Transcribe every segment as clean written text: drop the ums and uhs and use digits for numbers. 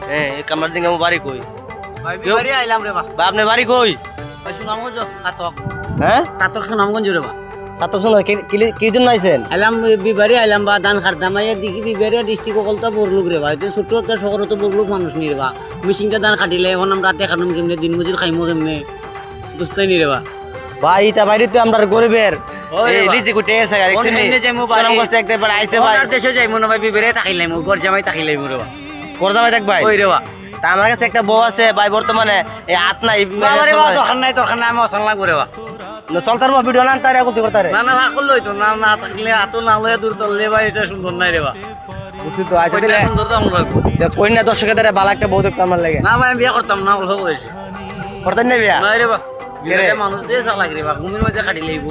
হ্যাঁ এই কামলার দিন আমার বাড়ি কই ভাই বিবারে আইলাম রে বা ভাই আপনার বাড়ি কই ভাই সুনামগঞ্জ কাতক হ্যাঁ কাতক সুনামগঞ্জ রে বা ছাত্র শোনো কি জন্য আইছেন আইলাম বিবারে আইলাম বা ধান খারতাম আইয়া দেখি বিবারে ডিস্ট্রিক্ট কলতা বড়লুক রে বা এটা ছোট্ট একটা শহর তো বড়লুক মানুষ নি রে বা মেশিনটা ধান কাটিলে এখন আমরা রাতে খানুম কেমনে দিন মজুর খাইমো কেমনে বুঝতেই নি রে বা ভাই ইটা বাইরে তো আমরা গরিবের ওই রে এই বা। লিজি গুটে এসে দেখছেন ওন এমনি যাইমু বাড়ি। সুনাম করতে একবার আইছে ভাই আমার দেশে যাইমু না ভাই বিবারে তাকিলাম ঘর জামাই তাকিলাম রে বা করজামাই দেখ ভাই ওই রে বা তা আমার কাছে একটা বউ আছে ভাই বর্তমানে এই হাত নাই বাবা রে বা দরকার নাই আমি অসং লাগবো রে বা চলতার বা ভিডিও না তারে করতে করতারে না না ভাগ করলো তো না না থাকলে হাতও না লয়ে দূর তললে ভাই এটা সুন্দর নাই রে বা বুঝছি তো আইছে ওইটা দিলে সুন্দর তো আমরা রাখবো কই না দর্শকের দ্বারা ভালো একটা বউ দেখতে আমার লাগে না ভাই আমি বিয়ে করতাম না অল্প বয়সে করতেন না বিয়া না রে বা কে রে? বিয়ে মানুষ দিয়ে চালাক রে বা ঘুমের মধ্যে কাটি লাইব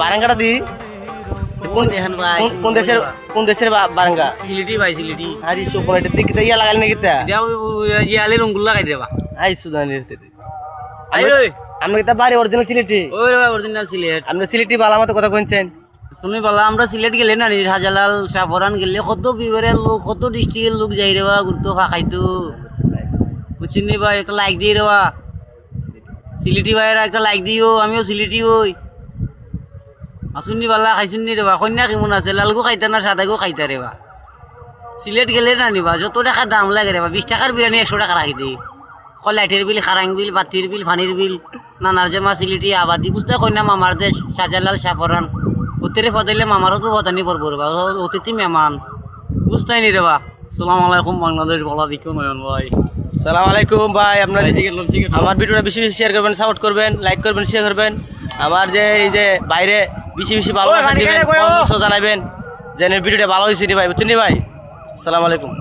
বারাঙ্গাটা দি কোন দেখেন ভাই কোন দেশের বারাঙ্গা সিলিটি ভাই সিলিটি আরে সুপর এটা দিকে ইয়া লাগাল নাকি তা এটা ইয়ালে রঙ্গুল লাগাই রে বা আই সুদানের আই রে আমরা কি তা বাড়ি অরিজিনাল সিলেটি ওই রে ভাই অরিজিনাল সিলেট আমরা সিলেটি ভালো মতো কথা কইছেন শুনি বলা আমরা সিলেট গেলে না শাহজালাল শাহপরান গেলে কত বিবারের লোক কত ডিস্ট্রিক্টের লোক যাই রে বা গুরুত্ব খাইতো বুঝছিনি ভাই একটা লাইক দিয়ে রে বা সিলেটি ভাইয়েরা একটা লাইক দিও আমিও সিলেটি হই আসুননি বালা খাইছুননি রে বা কন্যা কেমন আছে লালগো খাইতা না সাদাগো খাইতা রে বা সিলেট গেলে না নিবা যত টাকা দাম লাগে রে বা 20 টাকার বিরিয়ানি 100 টাকা রাখি দিই লাইটের বিল খারাং বিল বাতির বিল পানির বিল নানার জমা সিলেটি আবাদি বুঝতে কন্যা মামার দেশ শাহজালাল শাহপরান উত্তরে ফদাইলে মামারও তো ফদানি পড়বো রে বা অতিথি মেহমান বুঝতেই নি রে বা আসসালামু আলাইকুম বাংলাদেশ বলা দিকো নয়ন ভাই সালাম আলাইকুম ভাই আপনার ঠিক আছে আমার ভিডিওটা বেশি বেশি শেয়ার করবেন সাপোর্ট করবেন লাইক করবেন শেয়ার করবেন আমার যে এই যে বাইরে বেশি বেশি ভালোবাসা দিবেন কমেন্ট জানাবেন যে ভিডিওটা ভালো হয়েছে নি ভাই বুঝছেন নি ভাই আসসালামু আলাইকুম